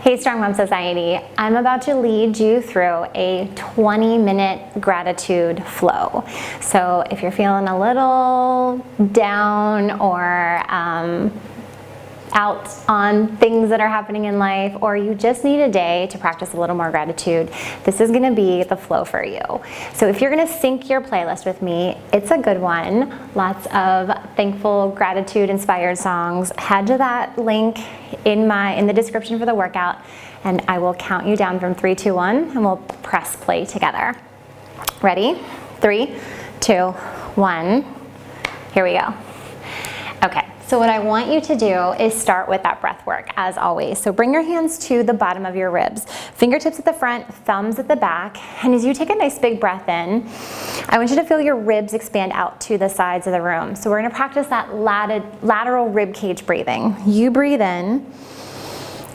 Hey Strong Mom Society, I'm about to lead you through a 20-minute gratitude flow. So if you're feeling a little down or out on things that are happening in life, or you just need a day to practice a little more gratitude, this is gonna be the flow for you. So if you're gonna sync your playlist with me, it's a good one. Lots of thankful, gratitude inspired songs. Head to that link in the description for the workout, and I will count you down from 3, 2, 1, and we'll press play together. Ready? 3, 2, 1. Here we go. Okay. So what I want you to do is start with that breath work, as always. So bring your hands to the bottom of your ribs, fingertips at the front, thumbs at the back, and as you take a nice big breath in, I want you to feel your ribs expand out to the sides of the room. So we're gonna practice that lateral rib cage breathing. You breathe in,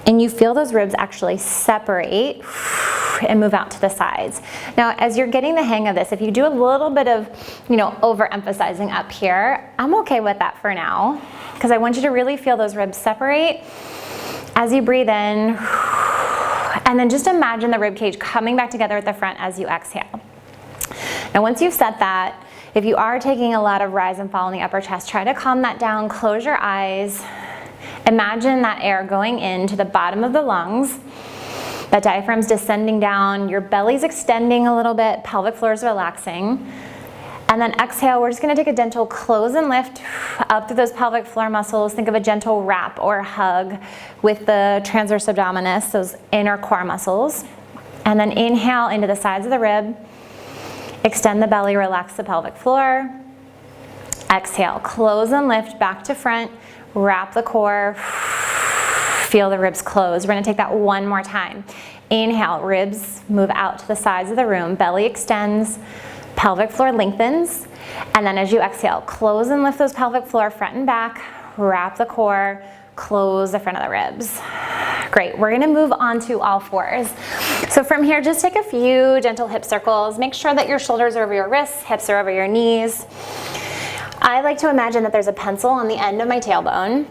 and you feel those ribs actually separate and move out to the sides. Now, as you're getting the hang of this, if you do a little bit of, overemphasizing up here, I'm okay with that for now, because I want you to really feel those ribs separate as you breathe in, and then just imagine the rib cage coming back together at the front as you exhale. Now, once you've set that, if you are taking a lot of rise and fall in the upper chest, try to calm that down, close your eyes, imagine that air going into the bottom of the lungs. That diaphragm's descending down, your belly's extending a little bit, pelvic floor is relaxing. And then exhale, we're just gonna take a gentle close and lift up through those pelvic floor muscles. Think of a gentle wrap or hug with the transverse abdominis, those inner core muscles. And then inhale into the sides of the rib. Extend the belly, relax the pelvic floor. Exhale, close and lift back to front, wrap the core. Feel the ribs close. We're gonna take that one more time. Inhale, ribs move out to the sides of the room, belly extends, pelvic floor lengthens, and then as you exhale, close and lift those pelvic floor front and back, wrap the core, close the front of the ribs. Great, we're gonna move on to all fours. So from here, just take a few gentle hip circles. Make sure that your shoulders are over your wrists, hips are over your knees. I like to imagine that there's a pencil on the end of my tailbone,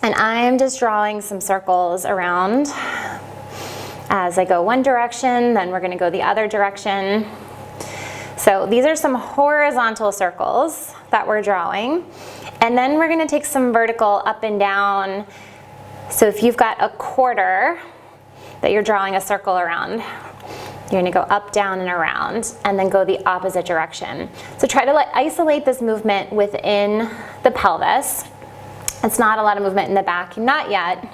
and I'm just drawing some circles around as I go one direction, then we're gonna go the other direction. So these are some horizontal circles that we're drawing. And then we're gonna take some vertical up and down. So if you've got a quarter that you're drawing a circle around, you're gonna go up, down, and around, and then go the opposite direction. So try to isolate this movement within the pelvis. It's not a lot of movement in the back, not yet.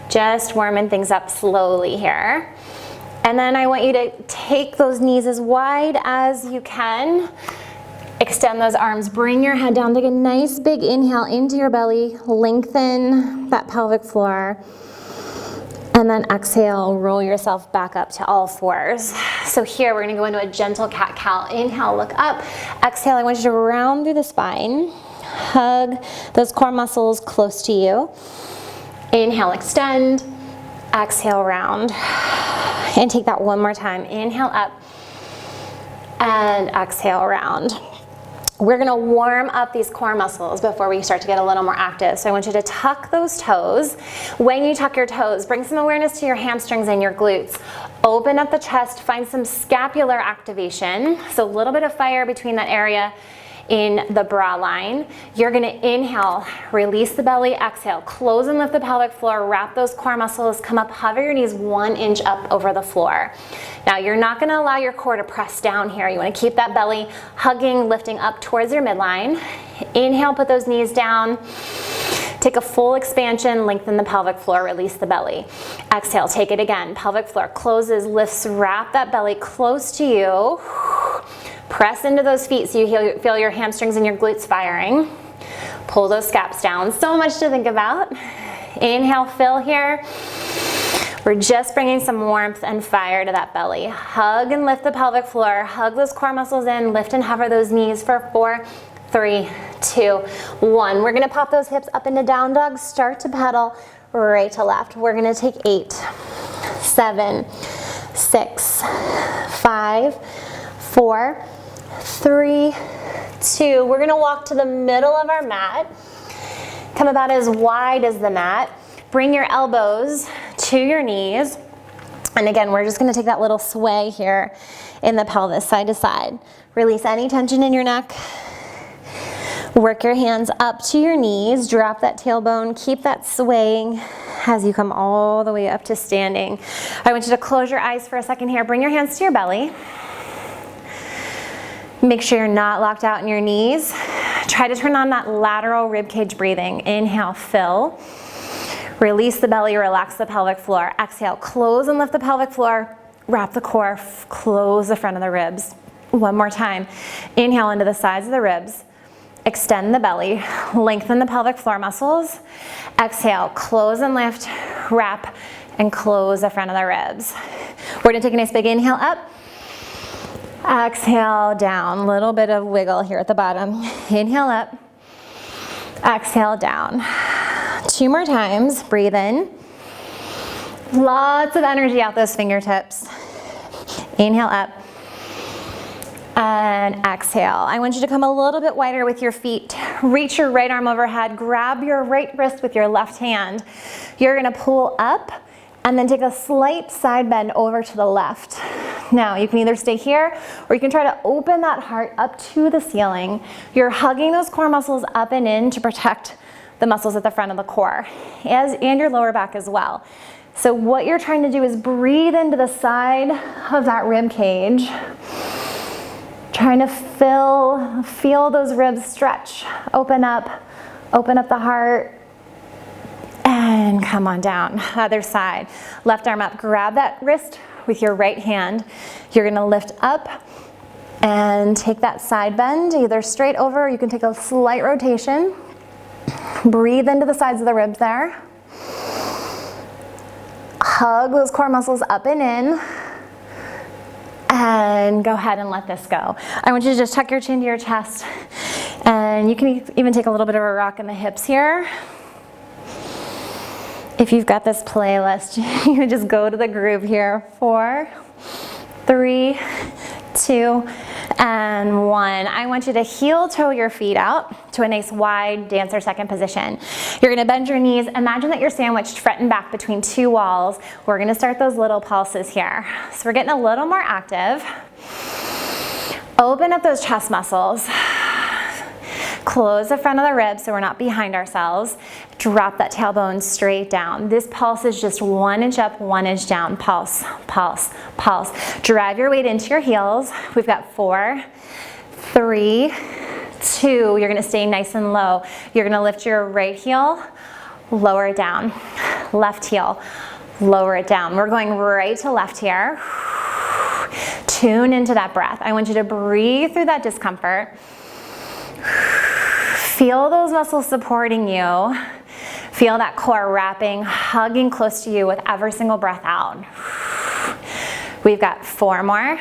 Just warming things up slowly here. And then I want you to take those knees as wide as you can. Extend those arms, bring your head down, take a nice big inhale into your belly, lengthen that pelvic floor. And then exhale, roll yourself back up to all fours. So here we're gonna go into a gentle cat-cow. Inhale, look up. Exhale, I want you to round through the spine. Hug those core muscles close to you. Inhale, extend. Exhale, round. And take that one more time. Inhale up. And exhale, round. We're gonna warm up these core muscles before we start to get a little more active. So I want you to tuck those toes. When you tuck your toes, bring some awareness to your hamstrings and your glutes. Open up the chest, find some scapular activation. So a little bit of fire between that area in the bra line. You're gonna inhale, release the belly, exhale, close and lift the pelvic floor, wrap those core muscles, come up, hover your knees 1 inch up over the floor. Now you're not gonna allow your core to press down here. You wanna keep that belly hugging, lifting up towards your midline. Inhale, put those knees down. Take a full expansion, lengthen the pelvic floor, release the belly. Exhale, take it again. Pelvic floor closes, lifts, wrap that belly close to you. Press into those feet so you feel your hamstrings and your glutes firing. Pull those scaps down. So much to think about. Inhale, fill here. We're just bringing some warmth and fire to that belly. Hug and lift the pelvic floor. Hug those core muscles in. Lift and hover those knees for 4, 3, 2, 1. We're gonna pop those hips up into down dog. Start to pedal right to left. We're gonna take 8, 7, 6, 5, 4, 3, 2. We're gonna walk to the middle of our mat. Come about as wide as the mat. Bring your elbows to your knees. And again, we're just gonna take that little sway here in the pelvis, side to side. Release any tension in your neck. Work your hands up to your knees, drop that tailbone, keep that swaying as you come all the way up to standing. I want you to close your eyes for a second here. Bring your hands to your belly. Make sure you're not locked out in your knees. Try to turn on that lateral ribcage breathing. Inhale, fill. Release the belly, relax the pelvic floor. Exhale, close and lift the pelvic floor. Wrap the core, close the front of the ribs. One more time. Inhale into the sides of the ribs. Extend the belly, lengthen the pelvic floor muscles. Exhale, close and lift, wrap, and close the front of the ribs. We're gonna take a nice big inhale up. Exhale, down. Little bit of wiggle here at the bottom. Inhale up. Exhale, down. 2 more times. Breathe in. Lots of energy out those fingertips. Inhale up. And exhale. I want you to come a little bit wider with your feet. Reach your right arm overhead. Grab your right wrist with your left hand. You're gonna pull up and then take a slight side bend over to the left. Now, you can either stay here or you can try to open that heart up to the ceiling. You're hugging those core muscles up and in to protect the muscles at the front of the core and your lower back as well. So what you're trying to do is breathe into the side of that rib cage. Trying to feel those ribs stretch. Open up the heart. And come on down. Other side. Left arm up. Grab that wrist with your right hand. You're gonna lift up and take that side bend, either straight over or you can take a slight rotation. Breathe into the sides of the ribs there. Hug those core muscles up and in. And go ahead and let this go. I want you to just tuck your chin to your chest. And you can even take a little bit of a rock in the hips here. If you've got this playlist, you can just go to the groove here. 4, 3, 2, and 1. I want you to heel toe your feet out to a nice wide dancer second position. You're gonna bend your knees. Imagine that you're sandwiched front and back between 2 walls. We're gonna start those little pulses here. So we're getting a little more active. Open up those chest muscles. Close the front of the ribs so we're not behind ourselves. Drop that tailbone straight down. This pulse is just 1 inch up, 1 inch down. Pulse, pulse, pulse. Drive your weight into your heels. We've got 4, 3, 2. You're gonna stay nice and low. You're gonna lift your right heel, lower it down. Left heel, lower it down. We're going right to left here. Tune into that breath. I want you to breathe through that discomfort. Feel those muscles supporting you. Feel that core wrapping, hugging close to you with every single breath out. We've got 4 more.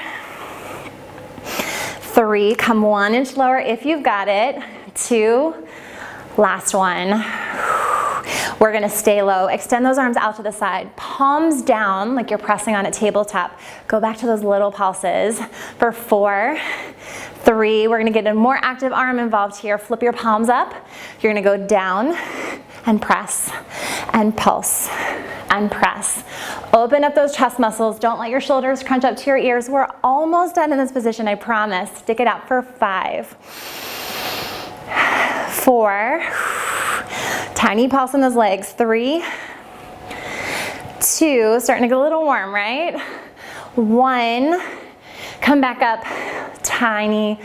3, come 1 inch lower if you've got it. 2, last one. We're gonna stay low. Extend those arms out to the side. Palms down like you're pressing on a tabletop. Go back to those little pulses for 4, 3. We're gonna get a more active arm involved here. Flip your palms up. You're gonna go down and press and pulse and press. Open up those chest muscles. Don't let your shoulders crunch up to your ears. We're almost done in this position, I promise. Stick it out for 5, 4. Tiny pulse in those legs. 3, 2. Starting to get a little warm, right? 1. Come back up. Tiny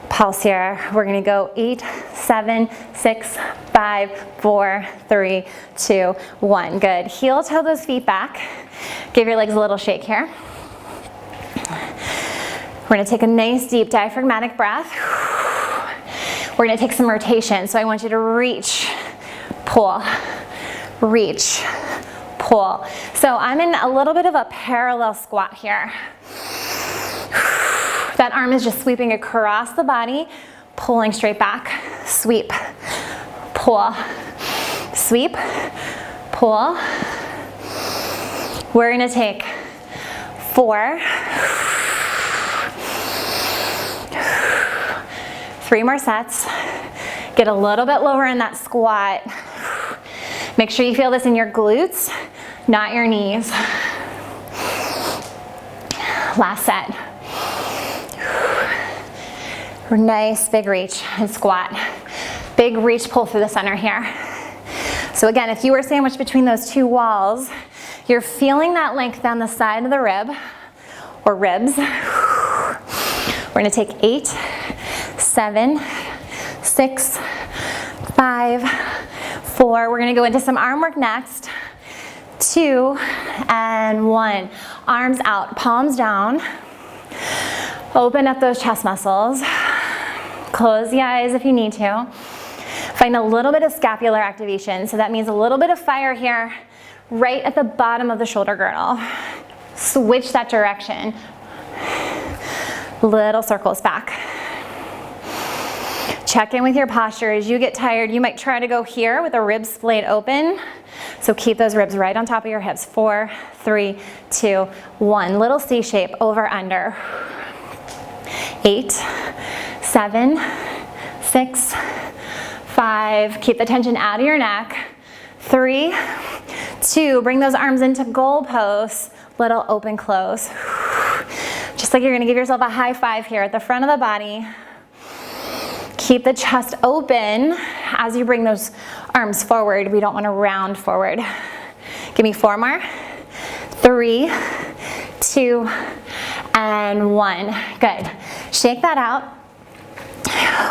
pulse here. We're gonna go 8, 7, 6, 5, 4, 3, 2, 1. Good. Heel toe those feet back. Give your legs a little shake here. We're gonna take a nice deep diaphragmatic breath. We're gonna take some rotation. So I want you to reach, pull, reach, pull. So I'm in a little bit of a parallel squat here. That arm is just sweeping across the body, pulling straight back, sweep, pull, sweep, pull. We're gonna take 4, 3 more sets. Get a little bit lower in that squat. Make sure you feel this in your glutes, not your knees. Last set. Nice big reach and squat. Big reach, pull through the center here. So again, if you were sandwiched between those two walls, you're feeling that length down the side of the rib or ribs. We're gonna take 8, 7, 6, 5, 4. We're gonna go into some arm work next. 2 and 1. Arms out, palms down. Open up those chest muscles. Close the eyes if you need to. Find a little bit of scapular activation. So that means a little bit of fire here, right at the bottom of the shoulder girdle. Switch that direction. Little circles back. Check in with your posture. As you get tired, you might try to go here with the ribs splayed open. So keep those ribs right on top of your hips. 4, 3, 2, 1. Little C shape, over, under. 8, 7, 6, 5. Keep the tension out of your neck. 3, 2. Bring those arms into goal pose. Little open close. Just like you're gonna give yourself a high five here at the front of the body. Keep the chest open as you bring those arms forward. We don't want to round forward. Give me 4 more. 3, 2, and 1. Good. Shake that out.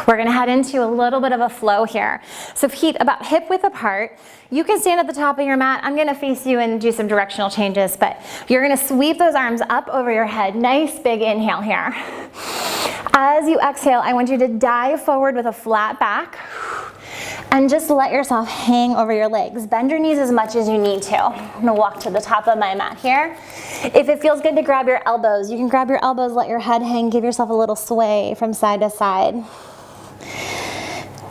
We're gonna head into a little bit of a flow here. So feet about hip width apart. You can stand at the top of your mat. I'm gonna face you and do some directional changes, but you're gonna sweep those arms up over your head. Nice big inhale here. As you exhale, I want you to dive forward with a flat back and just let yourself hang over your legs. Bend your knees as much as you need to. I'm gonna walk to the top of my mat here. If it feels good to grab your elbows, you can grab your elbows, let your head hang, give yourself a little sway from side to side.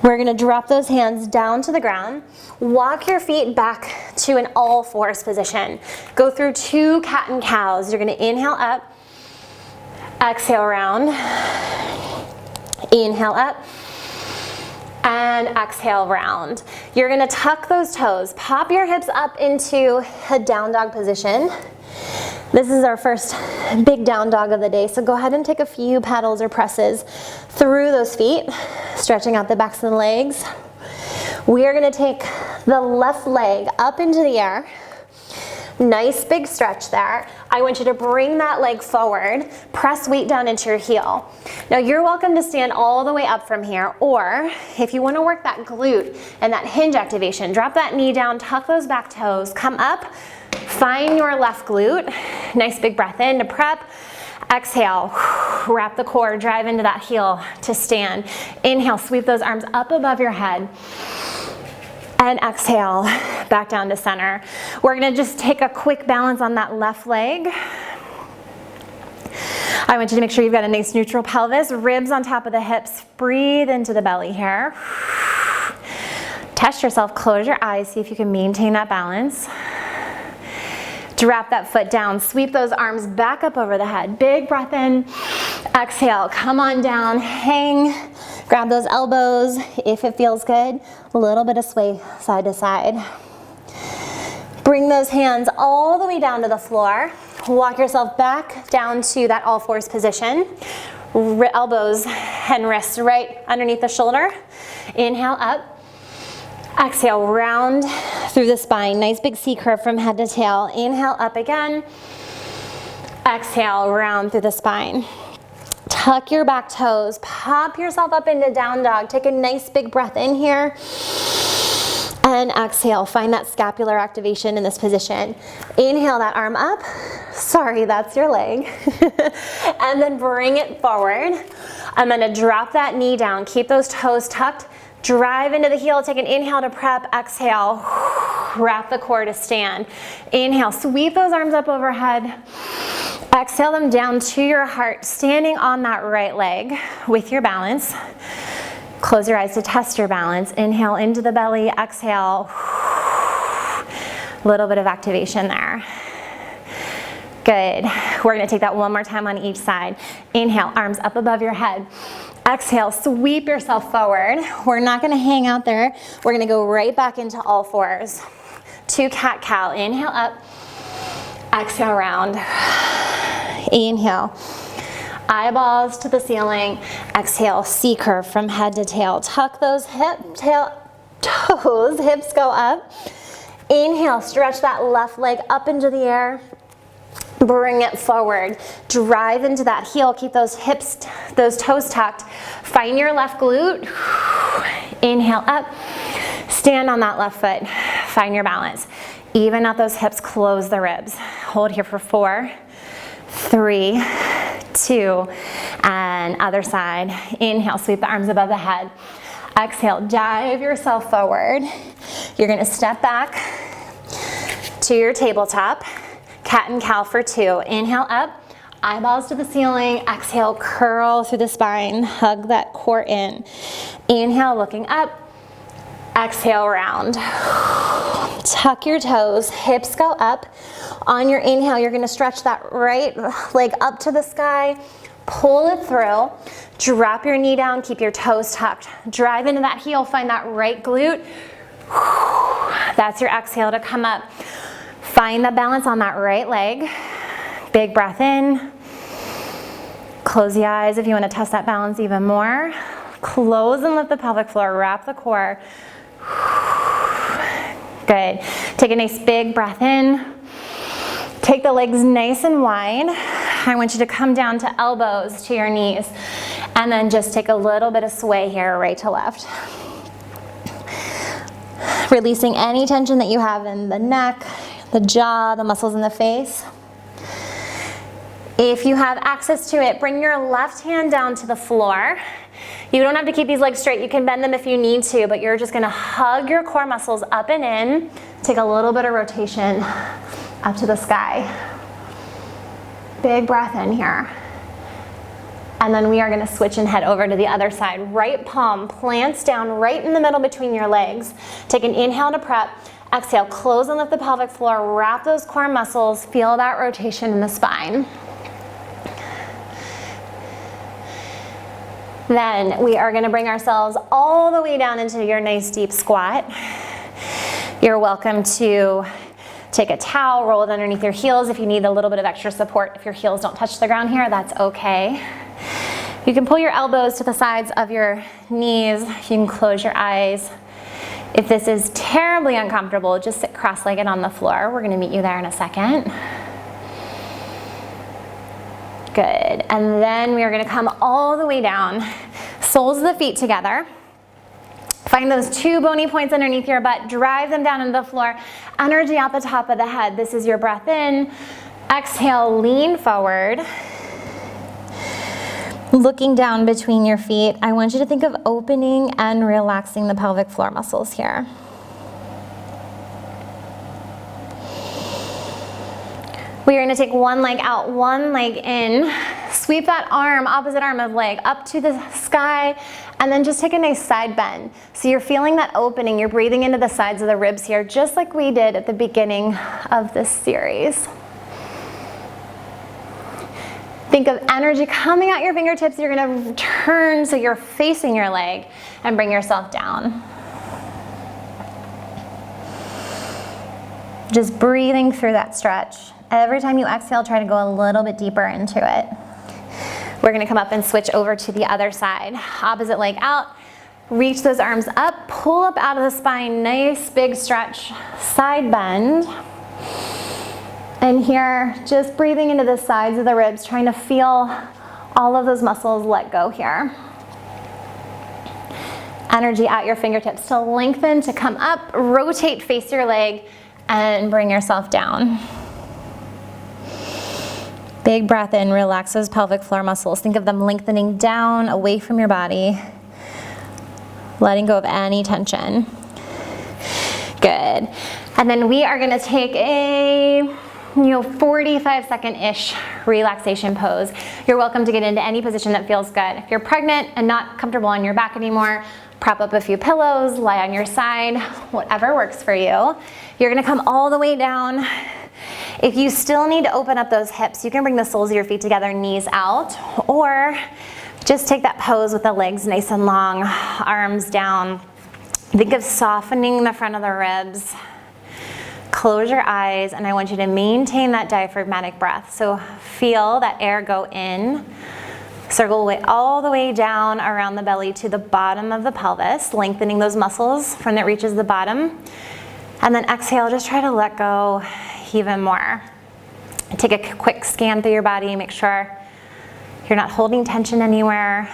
We're gonna drop those hands down to the ground. Walk your feet back to an all fours position. Go through 2 cat and cows. You're gonna inhale up, exhale round, inhale up, and exhale round. You're gonna tuck those toes, pop your hips up into a down dog position. This is our first big down dog of the day, so go ahead and take a few paddles or presses through those feet, stretching out the backs of the legs. We are gonna take the left leg up into the air. Nice big stretch there. I want you to bring that leg forward, press weight down into your heel. Now you're welcome to stand all the way up from here, or if you want to work that glute and that hinge activation, drop that knee down, tuck those back toes, come up, find your left glute. Nice big breath in to prep. Exhale, wrap the core, drive into that heel to stand. Inhale, sweep those arms up above your head. And exhale, back down to center. We're gonna just take a quick balance on that left leg. I want you to make sure you've got a nice neutral pelvis, ribs on top of the hips. Breathe into the belly here. Test yourself, close your eyes, see if you can maintain that balance. Drop that foot down, sweep those arms back up over the head. Big breath in, exhale, come on down, hang. Grab those elbows if it feels good. A little bit of sway side to side. Bring those hands all the way down to the floor. Walk yourself back down to that all fours position. Elbows and wrists right underneath the shoulder. Inhale up. Exhale, round through the spine. Nice big C curve from head to tail. Inhale up again. Exhale, round through the spine. Tuck your back toes, pop yourself up into down dog. Take a nice big breath in here. And exhale, find that scapular activation in this position. Inhale that arm up. Sorry, that's your leg. And then bring it forward. I'm gonna drop that knee down. Keep those toes tucked. Drive into the heel, take an inhale to prep, exhale. Wrap the core to stand. Inhale, sweep those arms up overhead. Exhale them down to your heart, standing on that right leg with your balance. Close your eyes to test your balance. Inhale into the belly, exhale. A little bit of activation there. Good. We're gonna take that one more time on each side. Inhale, arms up above your head. Exhale, sweep yourself forward. We're not gonna hang out there. We're gonna go right back into all fours. to cat-cow. Inhale up, exhale round. Inhale, eyeballs to the ceiling. Exhale, C-curve from head to tail. Tuck those toes, hips go up. Inhale, stretch that left leg up into the air. Bring it forward. Drive into that heel. Keep those hips, those toes tucked. Find your left glute. Inhale up. Stand on that left foot. Find your balance. Even out those hips, close the ribs. Hold here for 4, 3, 2, and other side. Inhale, sweep the arms above the head. Exhale, dive yourself forward. You're gonna step back to your tabletop. Cat and cow for 2. Inhale up, eyeballs to the ceiling. Exhale, curl through the spine. Hug that core in. Inhale, looking up. Exhale, round. Tuck your toes, hips go up. On your inhale, you're gonna stretch that right leg up to the sky. Pull it through. Drop your knee down, keep your toes tucked. Drive into that heel, find that right glute. That's your exhale to come up. Find the balance on that right leg. Big breath in. Close the eyes if you want to test that balance even more. Close and lift the pelvic floor, wrap the core. Good. Take a nice big breath in. Take the legs nice and wide. I want you to come down to elbows to your knees. And then just take a little bit of sway here, right to left. Releasing any tension that you have in the neck, the jaw, the muscles in the face. If you have access to it, bring your left hand down to the floor. You don't have to keep these legs straight. You can bend them if you need to, but you're just gonna hug your core muscles up and in. Take a little bit of rotation up to the sky. Big breath in here. And then we are gonna switch and head over to the other side. Right palm plants down right in the middle between your legs. Take an inhale to prep. Exhale, close and lift the pelvic floor. Wrap those core muscles. Feel that rotation in the spine. Then we are gonna bring ourselves all the way down into your nice deep squat. You're welcome to take a towel, roll it underneath your heels if you need a little bit of extra support. If your heels don't touch the ground here, that's okay. You can pull your elbows to the sides of your knees. You can close your eyes. If this is terribly uncomfortable, just sit cross-legged on the floor. We're gonna meet you there in a second. Good, and then we are gonna come all the way down. Soles of the feet together. Find those 2 bony points underneath your butt, drive them down into the floor. Energy out the top of the head. This is your breath in. Exhale, lean forward. Looking down between your feet, I want you to think of opening and relaxing the pelvic floor muscles here. We are gonna take one leg out, one leg in. Sweep that arm, opposite arm of leg, up to the sky, and then just take a nice side bend. So you're feeling that opening, you're breathing into the sides of the ribs here, just like we did at the beginning of this series. Think of energy coming out your fingertips. You're gonna turn so you're facing your leg and bring yourself down. Just breathing through that stretch. Every time you exhale, try to go a little bit deeper into it. We're gonna come up and switch over to the other side. Opposite leg out, reach those arms up, pull up out of the spine, nice big stretch, side bend. And here, just breathing into the sides of the ribs, trying to feel all of those muscles let go here. Energy at your fingertips to lengthen, to come up, rotate, face your leg, and bring yourself down. Big breath in, relax those pelvic floor muscles. Think of them lengthening down, away from your body, letting go of any tension. Good. And then we are gonna take a 45-second-ish relaxation pose. You're welcome to get into any position that feels good. If you're pregnant and not comfortable on your back anymore, prop up a few pillows, lie on your side, whatever works for you. You're gonna come all the way down. If you still need to open up those hips, you can bring the soles of your feet together, knees out, or just take that pose with the legs nice and long, arms down. Think of softening the front of the ribs. Close your eyes, and I want you to maintain that diaphragmatic breath. So feel that air go in, circle all the way down around the belly to the bottom of the pelvis, lengthening those muscles from that reaches the bottom. And then exhale, just try to let go even more. Take a quick scan through your body, make sure you're not holding tension anywhere.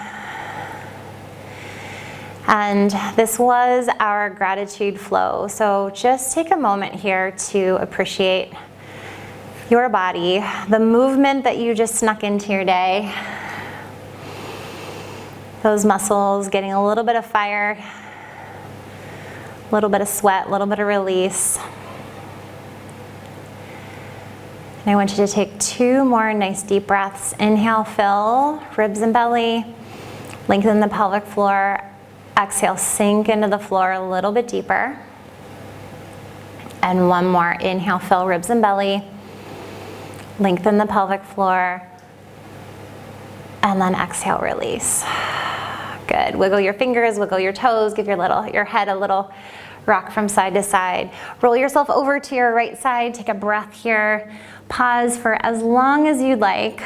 And this was our gratitude flow. So just take a moment here to appreciate your body, the movement that you just snuck into your day, those muscles getting a little bit of fire, a little bit of sweat, a little bit of release. And I want you to take 2 more nice deep breaths. Inhale, fill, ribs and belly, lengthen the pelvic floor. Exhale, sink into the floor a little bit deeper. And 1 more. Inhale, fill, ribs and belly, lengthen the pelvic floor. And then exhale, release. Good. Wiggle your fingers, wiggle your toes, give your head a little rock from side to side. Roll yourself over to your right side, take a breath here. Pause for as long as you'd like.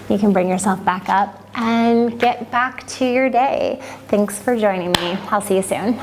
You can bring yourself back up and get back to your day. Thanks for joining me. I'll see you soon.